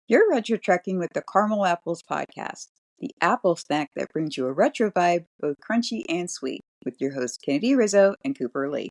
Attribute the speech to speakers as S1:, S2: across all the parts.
S1: You're retro trekking with the Caramel Apples podcast, the apple snack that brings you a retro vibe, both crunchy and sweet, with your hosts Kennedy Rizzo and Cooper Lee.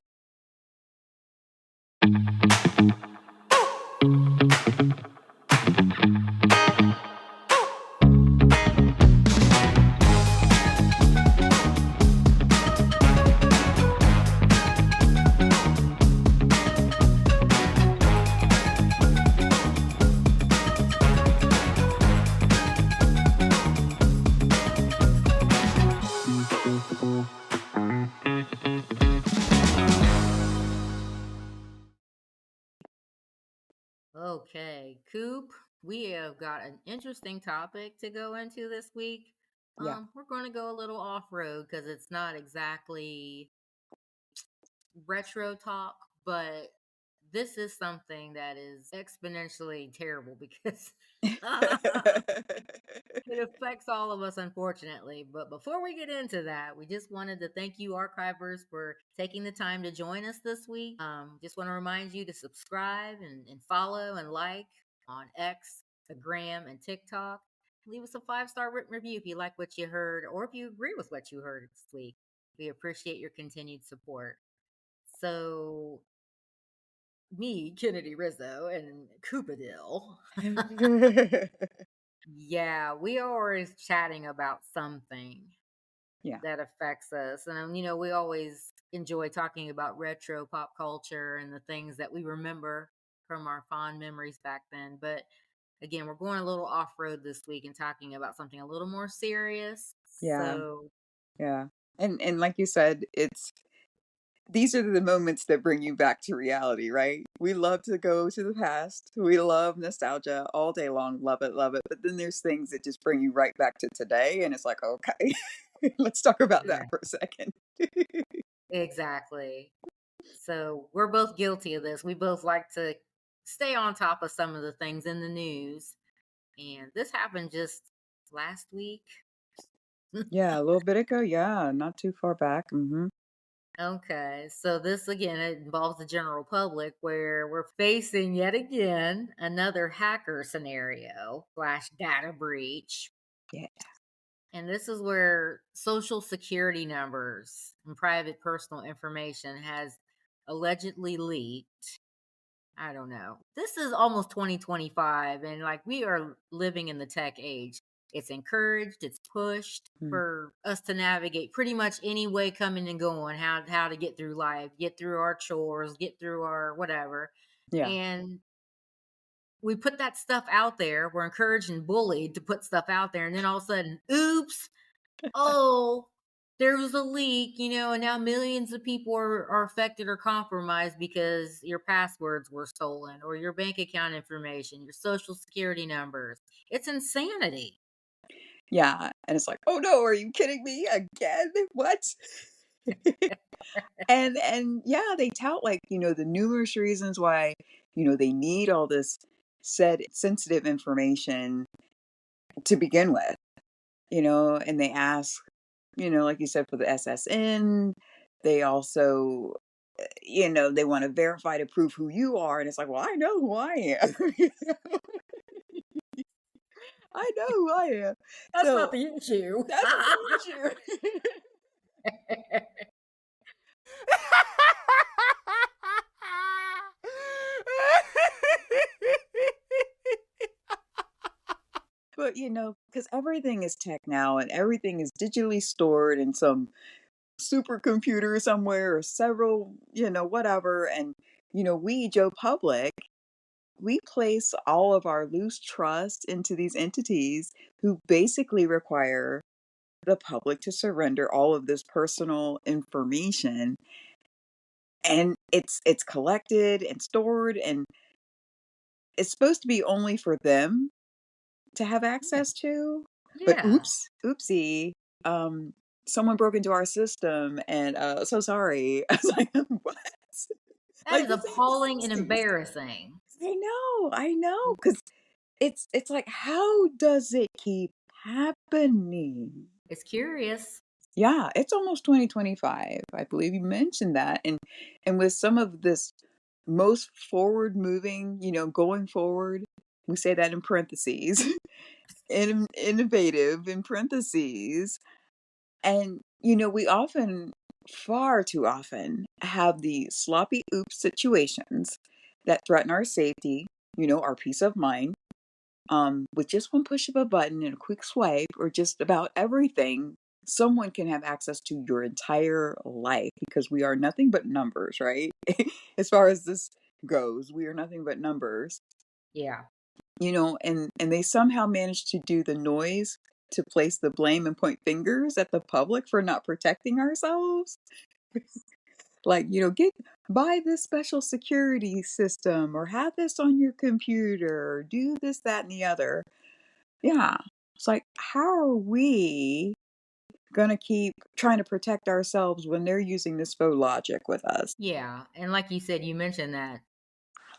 S2: Okay, Coop, we have got an interesting topic to go into this week.
S1: Yeah.
S2: We're going to go a little off road because it's not exactly retro talk, but this is something that is exponentially terrible because it affects all of us, unfortunately. But before we get into that, we just wanted to thank you, archivers, for taking the time to join us this week. Just want to remind you to subscribe and follow and like on X, Instagram, and TikTok. Leave us a 5-star written review if you like what you heard or if you agree with what you heard this week. We appreciate your continued support. So, me, Kennedy Rizzo, and Coopadil. Yeah, we are always chatting about something
S1: Yeah.
S2: that affects us. And, we always enjoy talking about retro pop culture and the things that we remember from our fond memories back then. But again, we're going a little off road this week and talking about something a little more serious.
S1: Yeah.
S2: So,
S1: Yeah. And like you said, these are the moments that bring you back to reality, right? We love to go to the past. We love nostalgia all day long. Love it, love it. But then there's things that just bring you right back to today. And it's like, okay, let's talk about that
S2: yeah,
S1: for a second.
S2: exactly. So, we're both guilty of this. We both like to stay on top of some of the things in the news. And this happened just last week.
S1: Yeah, a little bit ago. Yeah, not too far back.
S2: Okay, so this again it involves the general public where we're facing yet again another hacker scenario slash data breach.
S1: Yeah.
S2: And this is where social security numbers and private personal information has allegedly leaked. I don't know. This is almost 2025, and like we are living in the tech age. It's encouraged, it's pushed
S1: Mm.
S2: for us to navigate pretty much any way coming and going, how to get through life, get through our chores, get through our whatever.
S1: Yeah.
S2: And we put that stuff out there. We're encouraged and bullied to put stuff out there, and then all of a sudden, oops, oh, there was a leak, and now millions of people are affected or compromised because your passwords were stolen or your bank account information, your social security numbers. It's insanity.
S1: Yeah. And it's like, oh no, are you kidding me again? What? And yeah, they tout like, the numerous reasons why, they need all this said sensitive information to begin with, and they ask, like you said, for the SSN. They also, they want to verify to prove who you are. And it's like, well, I know who I am. I know who I am.
S2: That's not
S1: So
S2: the issue.
S1: that's not the issue. But, because everything is tech now and everything is digitally stored in some supercomputer somewhere or several, whatever. And, we, Joe Public, we place all of our loose trust into these entities who basically require the public to surrender all of this personal information. And it's collected and stored, and it's supposed to be only for them to have access to. But
S2: Yeah,
S1: oopsie, someone broke into our system, and so sorry. I was like, what?
S2: that
S1: Like
S2: is
S1: this ain't the
S2: appalling and
S1: 60s.
S2: embarrassing.
S1: I know, because it's like, how does it keep happening?
S2: It's curious.
S1: Yeah, it's almost 2025. I believe you mentioned that. And with some of this most forward moving, going forward. We say that in parentheses. Innovative in parentheses. And, we often, far too often, have the sloppy oops situations that threaten our safety, our peace of mind, with just one push of a button and a quick swipe, or just about everything, someone can have access to your entire life because we are nothing but numbers, right? As far as this goes, we are nothing but numbers,
S2: Yeah.
S1: and they somehow manage to do the noise to place the blame and point fingers at the public for not protecting ourselves. Like, get buy this special security system or have this on your computer or do this, that, and the other. Yeah. It's like, how are we gonna keep trying to protect ourselves when they're using this faux logic with us?
S2: Yeah. And like you said, you mentioned that,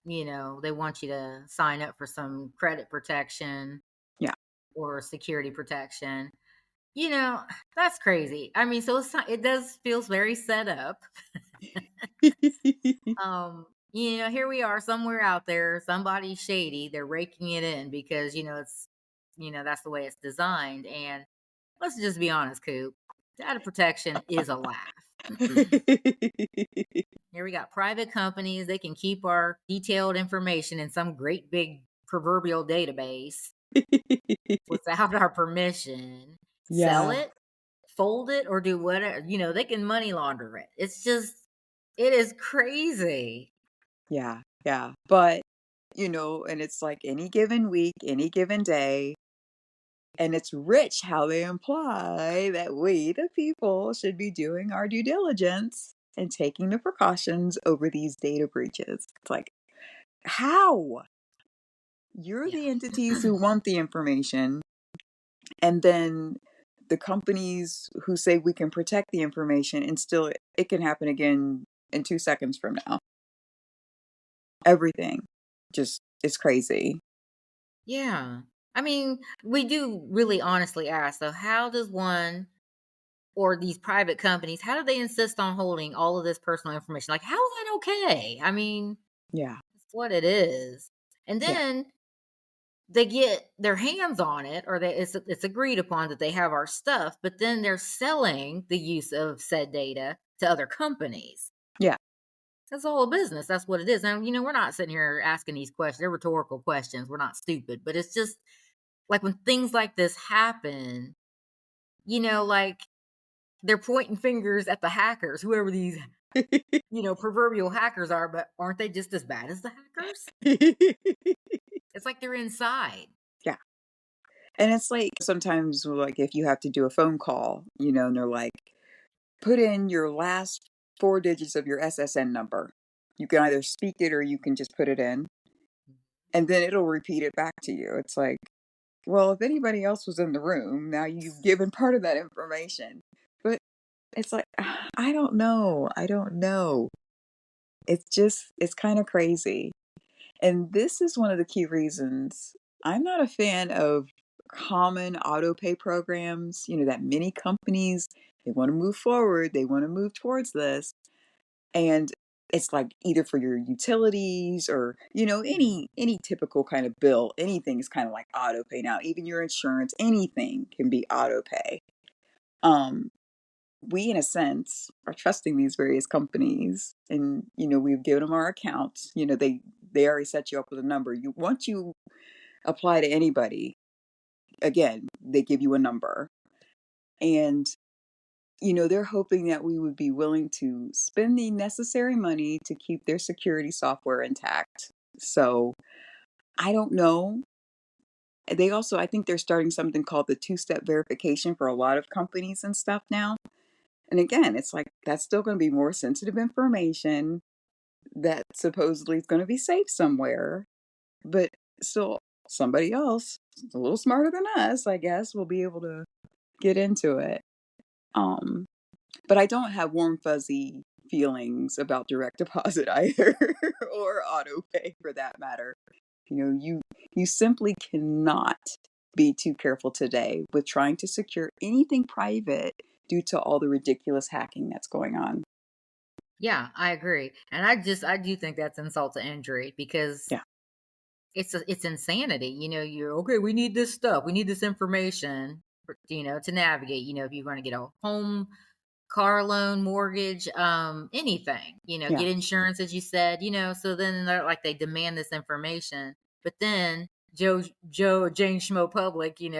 S2: they want you to sign up for some credit protection
S1: Yeah.
S2: or security protection. You know, that's crazy. I mean, so it does feels very set up. Here we are somewhere out there, somebody's shady, they're raking it in because, that's the way it's designed. And let's just be honest, Coop, data protection is a laugh. Here we got private companies, they can keep our detailed information in some great big proverbial database without our permission, sell
S1: Yeah.
S2: it, fold it, or do whatever. They can money launder it. It is crazy.
S1: Yeah. Yeah. But, and it's like any given week, any given day, and it's rich how they imply that we, the people, should be doing our due diligence and taking the precautions over these data breaches. It's like, how? You're
S2: Yeah.
S1: the entities who want the information, and then the companies who say we can protect the information, and still it can happen again in 2 seconds from now. Everything just is crazy.
S2: Yeah. I mean, we do really honestly ask, though, how does one or these private companies, how do they insist on holding all of this personal information? Like, how is that okay? I mean,
S1: Yeah.
S2: it's what it is. And
S1: Yeah.
S2: then they get their hands on it, or it's agreed upon that they have our stuff, but then they're selling the use of said data to other companies.
S1: Yeah.
S2: That's all a business. That's what it is. Now, we're not sitting here asking these questions. They're rhetorical questions. We're not stupid, but it's just like when things like this happen, like they're pointing fingers at the hackers, whoever these, proverbial hackers are, but aren't they just as bad as the hackers? It's like they're inside.
S1: Yeah. And it's like sometimes, like, if you have to do a phone call, and they're like, put in your last 4 digits of your SSN number. You can either speak it or you can just put it in, and then it'll repeat it back to you. It's like, well, if anybody else was in the room, now you've given part of that information. But it's like, I don't know. I don't know. It's kind of crazy. And this is one of the key reasons I'm not a fan of common auto pay programs, that many companies, they want to move forward, they want to move towards this. And it's like either for your utilities or, any typical kind of bill, anything is kind of like auto pay now. Even your insurance, anything can be auto pay. Um, we in a sense are trusting these various companies, and we've given them our accounts. They already set you up with a number. Once you apply to anybody, again, they give you a number, and they're hoping that we would be willing to spend the necessary money to keep their security software intact. So I don't know. They also, I think they're starting something called the two-step verification for a lot of companies and stuff now. And again, it's like that's still going to be more sensitive information that supposedly is going to be safe somewhere, but still somebody else a little smarter than us, I guess, will be able to get into it. Um, but I don't have warm fuzzy feelings about direct deposit either, or auto pay for that matter. You simply cannot be too careful today with trying to secure anything private due to all the ridiculous hacking that's going on.
S2: Yeah, I agree. And I do think that's insult to injury because
S1: Yeah.
S2: it's insanity. You're okay. We need this stuff. We need this information, to navigate. If you want to get a home, car loan, mortgage, anything.
S1: Yeah.
S2: Get insurance, as you said. So then they're like they demand this information, but then Jane Schmo Public, we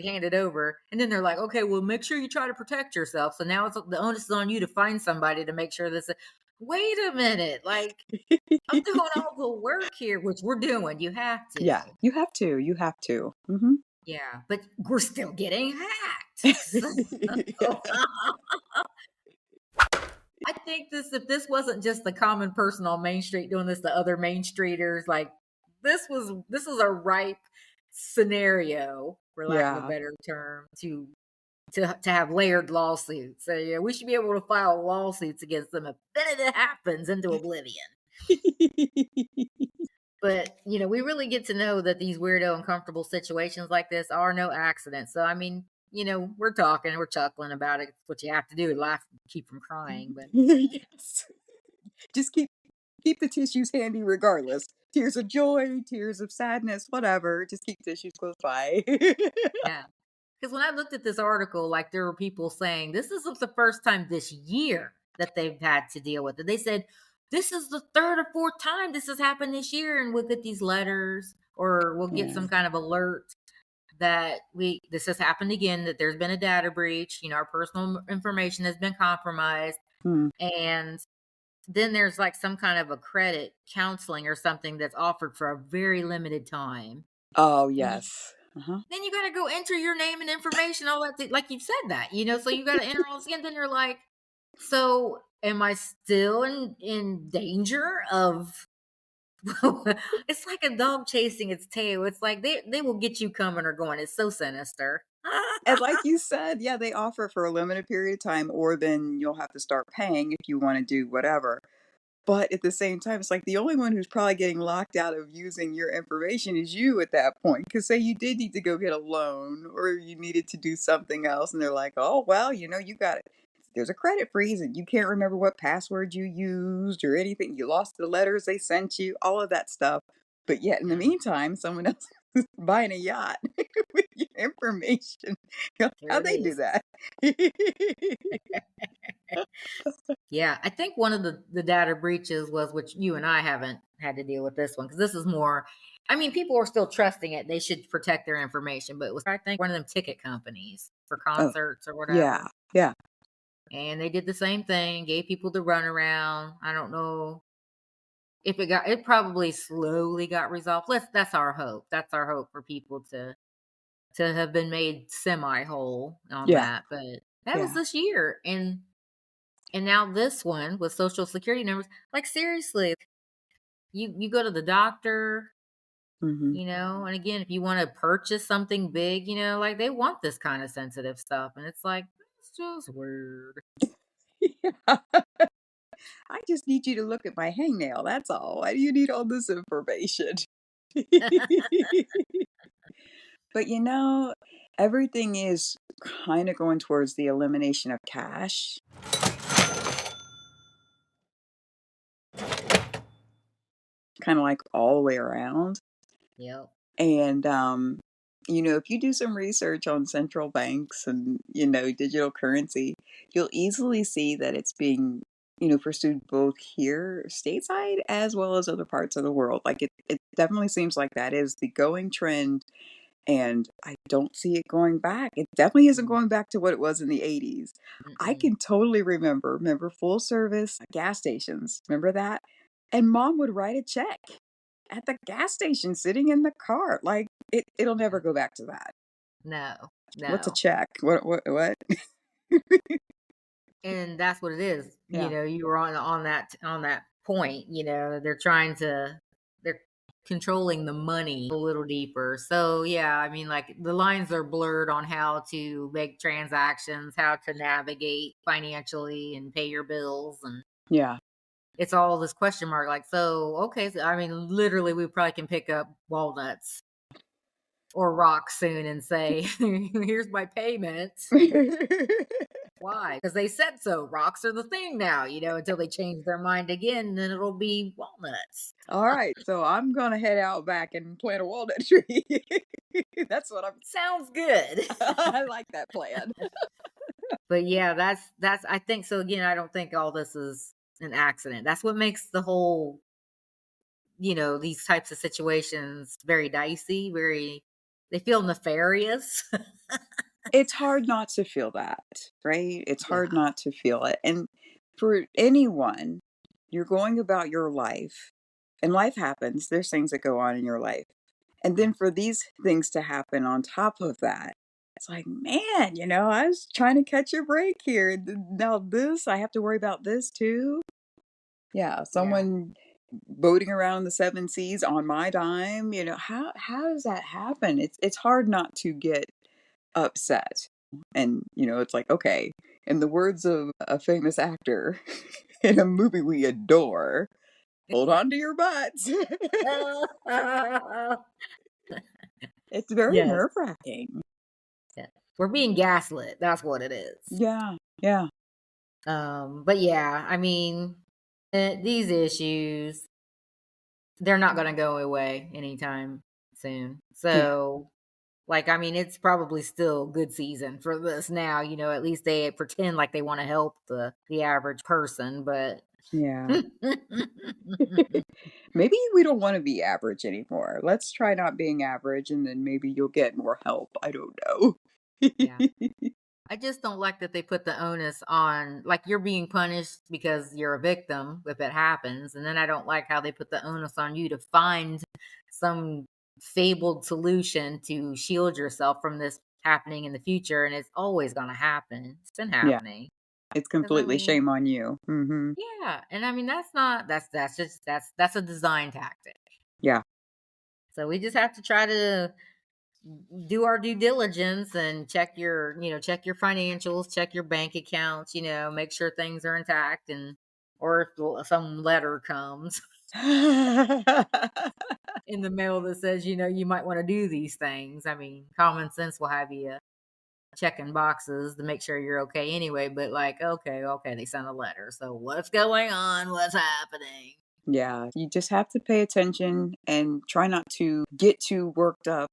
S2: hand it over, and then they're like, okay, well, make sure you try to protect yourself. So now the onus is on you to find somebody to make sure this. Wait a minute, like I'm doing all the work here, which we're doing. You have
S1: Yeah,
S2: to.
S1: you have to. You have to. Hmm.
S2: Yeah, but we're still getting hacked. I think if this wasn't just the common person on Main Street doing this to other Main Streeters, like this is a ripe scenario, for lack of a
S1: Yeah.
S2: better term, to have layered lawsuits. So yeah, we should be able to file lawsuits against them if anything happens into oblivion. But we really get to know that these weirdo, uncomfortable situations like this are no accident. So I mean, we're talking, we're chuckling about it. It's what you have to do, laugh, keep from crying. But
S1: Yes. Just keep the tissues handy regardless. Tears of joy, tears of sadness, whatever. Just keep tissues close by.
S2: yeah, because when I looked at this article, like there were people saying this isn't the first time this year that they've had to deal with it. They said this is the third or fourth time this has happened this year, and we'll get these letters or we'll get
S1: Yeah.
S2: some kind of alert that this has happened again, that there's been a data breach, our personal information has been compromised.
S1: Hmm.
S2: And then there's like some kind of a credit counseling or something that's offered for a very limited time.
S1: Oh,
S2: And you,
S1: yes. Uh-huh.
S2: then you got to go enter your name and information, all that, like you said that, so you got to enter all this again. Then you're like, so am I still in danger of it's like a dog chasing its tail. It's like they will get you coming or going. It's so sinister.
S1: And like you said, yeah, they offer for a limited period of time, or then you'll have to start paying if you want to do whatever. But at the same time, it's like the only one who's probably getting locked out of using your information is you at that point. Because say you did need to go get a loan or you needed to do something else, and they're like, oh, well, you got it. There's a credit freeze and you can't remember what password you used or anything. You lost the letters they sent you, all of that stuff. But yet, in the
S2: Yeah,
S1: meantime, someone else is buying a yacht with your information.
S2: there
S1: How'd
S2: it
S1: they do
S2: is.
S1: that?
S2: Yeah, I think one of the data breaches was, which you and I haven't had to deal with this one, because this is more. I mean, people are still trusting it. They should protect their information, but it was, I think, one of them ticket companies for
S1: Oh,
S2: concerts or
S1: yeah,
S2: whatever.
S1: yeah.
S2: And they did the same thing, gave people the runaround. I don't know if it probably slowly got resolved. That's our hope. That's our hope for people to have been made semi whole on
S1: Yeah,
S2: that. But that was
S1: yeah.
S2: this year. And now this one with social security numbers, like seriously, you go to the doctor,
S1: Mhm.
S2: and again, if you want to purchase something big, like they want this kind of sensitive stuff. And it's like, it's just weird.
S1: Yeah. I just need you to look at my hangnail, that's all. Why do you need all this information? But, everything is kinda going towards the elimination of cash, kinda like all the way around.
S2: Yep.
S1: And, if you do some research on central banks and, digital currency, you'll easily see that it's being, pursued both here stateside as well as other parts of the world. Like it definitely seems like that is the going trend. And I don't see it going back. It definitely isn't
S2: Mm,
S1: going back to what it was in the '80s. I
S2: mm-mm.
S1: can totally remember full service gas stations. Remember that? And mom would write a check at the gas station sitting in the car. Like it'll never go back to that.
S2: No,
S1: What's a
S2: no.
S1: check? What?
S2: And that's what it is.
S1: Yeah.
S2: You were on that point. They're controlling the money a little deeper. So yeah, I mean, like the lines are blurred on how to make transactions, how to navigate financially and pay your bills, and
S1: Yeah.
S2: it's all this question mark. Like, so okay, so I mean, literally, we probably can pick up walnuts or rock soon and say, "Here's my payment." Why? Because they said so. Rocks are the thing now, until they change their mind again, then it'll be walnuts.
S1: All right, so I'm gonna head out back and plant a walnut tree. That's what I'm
S2: Sounds good.
S1: I like that plan.
S2: But yeah, that's I think so. Again, I don't think all this is an accident. That's what makes the whole, these types of situations very dicey, they feel nefarious.
S1: It's hard not to feel that, right? It's hard
S2: Yeah.
S1: not to feel it, and for anyone, you're going about your life, and life happens, there's things that go on in your life, and
S2: Yeah.
S1: then for these things to happen on top of that, it's like, "Man, I was trying to catch a break here, now this I have to worry about this too?" Yeah,
S2: Yeah.
S1: someone boating around the 7 seas on my dime, how does that happen? It's hard not to get upset. And, it's like, okay, in the words of a famous actor in a movie we adore, hold on to your butts. It's very
S2: Yes.
S1: nerve-wracking.
S2: Yeah. We're being gaslit. That's what it is.
S1: Yeah, yeah,
S2: But yeah, I mean, these issues, they're not going to go away anytime soon.
S1: yeah,
S2: So, like, I mean, it's probably still good season for this now. At least they pretend like they want to help the average person, but
S1: yeah. Maybe we don't wanna be average anymore. Let's try not being average, and then maybe you'll get more help. I don't know.
S2: yeah. I just don't like that they put the onus on, like, you're being punished because you're a victim if it happens. And then I don't like how they put the onus on you to find some fabled solution to shield yourself from this happening in the future. And it's always going to happen. It's been
S1: Yeah,
S2: happening.
S1: it's
S2: Because I
S1: completely
S2: mean,
S1: shame on you. Mhm.
S2: yeah. And I mean, that's a design tactic.
S1: Yeah.
S2: So we just have to try to do our due diligence and check your financials, check your bank accounts, make sure things are intact, and or if some letter comes in the mail that says, you might want to do these things. I mean, common sense will have you checking boxes to make sure you're okay anyway, but like, okay, they sent a letter. So what's going on? What's happening?
S1: Yeah, you just have to pay attention and try not to get too worked up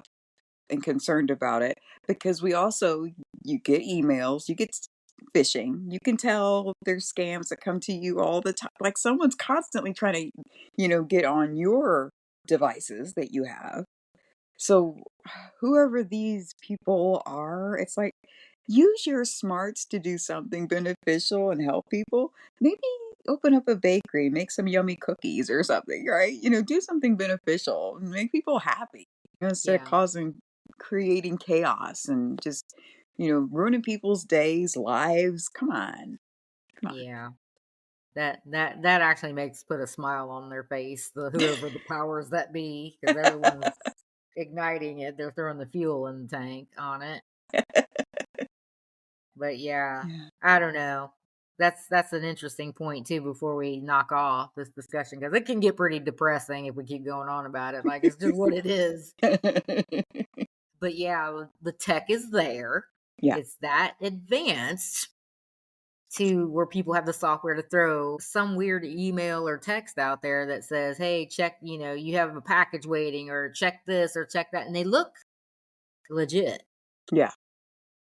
S1: and concerned about it because you get emails, you get phishing. You can tell there's scams that come to you all the time. Like someone's constantly trying to, get on your devices that you have. So, whoever these people are, it's like, use your smarts to do something beneficial and help people. Maybe open up a bakery, make some yummy cookies or something, right? Do something beneficial and make people happy instead of
S2: Yeah,
S1: creating chaos and just, ruining people's days, lives. Come on. Come on.
S2: yeah. That actually makes put a smile on their face, whoever the powers that be, because everyone's igniting it. They're throwing the fuel in the tank on it. But yeah,
S1: Yeah.
S2: I don't know. That's an interesting point too. Before we knock off this discussion, because it can get pretty depressing if we keep going on about it. Like it's just what it is. But yeah, the tech is there.
S1: Yeah.
S2: It's that advanced to where people have the software to throw some weird email or text out there that says, "Hey, check, you have a package waiting, or check this or check that," and they look legit.
S1: Yeah.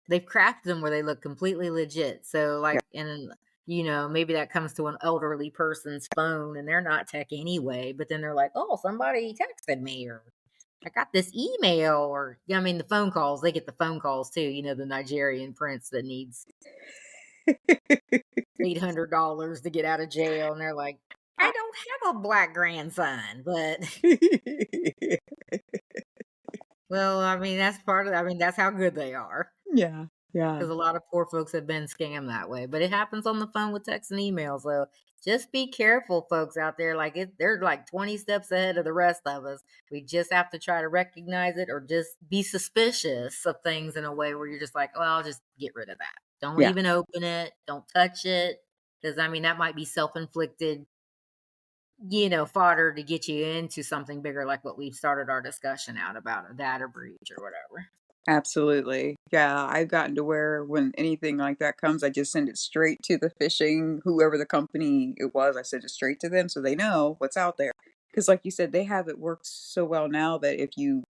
S2: They've crafted them where they look completely legit. So,
S1: Yeah.
S2: like, and maybe that comes to an elderly person's phone, and they're not tech anyway. But then they're like, "Oh, somebody texted me," or "I got this email," or I mean, the phone calls. They get the phone calls too. The Nigerian prince that needs $800 to get out of jail, and they're like, "I
S1: I-
S2: don't have a black grandson," but well, I mean, that's part of. I mean, that's how good they are.
S1: yeah. Yeah.
S2: Because a lot of poor folks have been scammed that way, but it happens on the phone with text and email. So just be careful, folks out there. Like they're like 20 steps ahead of the rest of us. We just have to try to recognize it, or just be suspicious of things in a way where you're just like, "Well, I'll just get rid of that. Don't
S1: Yeah.
S2: even open it. Don't touch it." Because I mean, that might be self inflicted fodder to get you into something bigger, like what we've started our discussion out about, a data breach or whatever.
S1: Absolutely. Yeah, I've gotten to where when anything like that comes, I just send it straight to the phishing, whoever the company it was, I send it straight to them so they know what's out there. Because like you said, they have it worked so well now that if you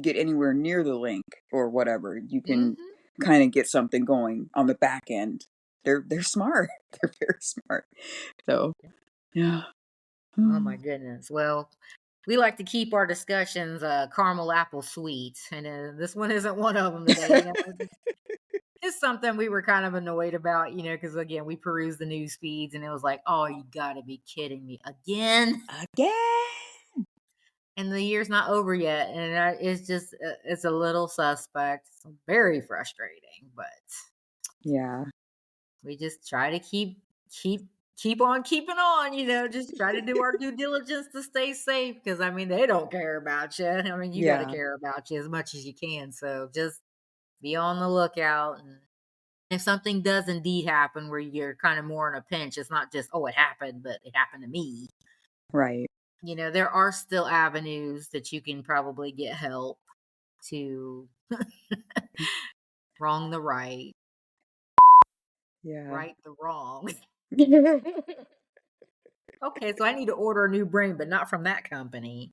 S1: get anywhere near the link or whatever, you can
S2: Hmm.
S1: kind of get something going on the back end. They're smart. They're very smart. So yeah.
S2: Oh my goodness. Well, we like to keep our discussions caramel apple sweet, and this one isn't one of them today. It's something we were kind of annoyed about, because again, we perused the news feeds and it was like, oh, you got to be kidding me again.
S1: Again.
S2: And the year's not over yet, and it's just it's a little suspect. It's very frustrating, but
S1: Yeah.
S2: we just try to keep on keeping on. Just try to do our due diligence to stay safe, because I mean they don't care about you. I mean you got to
S1: Yeah.
S2: care about you as much as you can. So just be on the lookout, and if something does indeed happen where you're kind of more in a pinch, it's not just, oh, it happened, but it happened to me.
S1: Right.
S2: There are still avenues that you can probably get help to wrong the right,
S1: Yeah.
S2: right the wrong. Okay, so I need to order a new brain, but not from that company,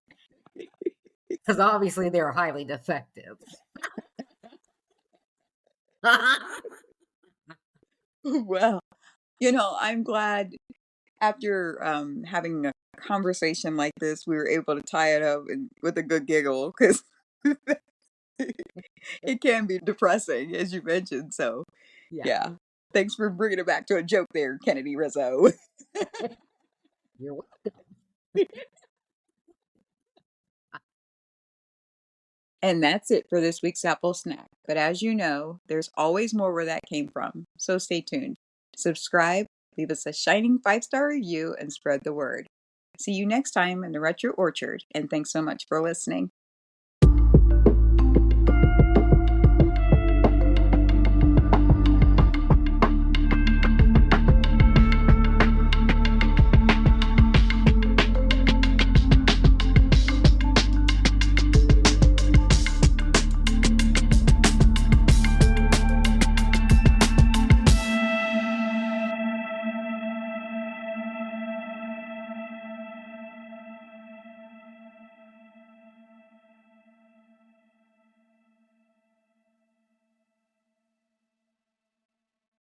S2: because obviously they're highly defective.
S1: Well, I'm glad after having a conversation like this, we were able to tie it up with a good giggle because it can be depressing, as you mentioned. So,
S2: Yeah,
S1: yeah. Thanks for bringing it back to a joke there, Kennedy Rizzo.
S2: you're
S1: And that's it for this week's Apple Snack. But as you know, there's always more where that came from. So stay tuned. Subscribe, leave us a shining 5-star review, and spread the word. See you next time in the Retro Orchard, and thanks so much for listening.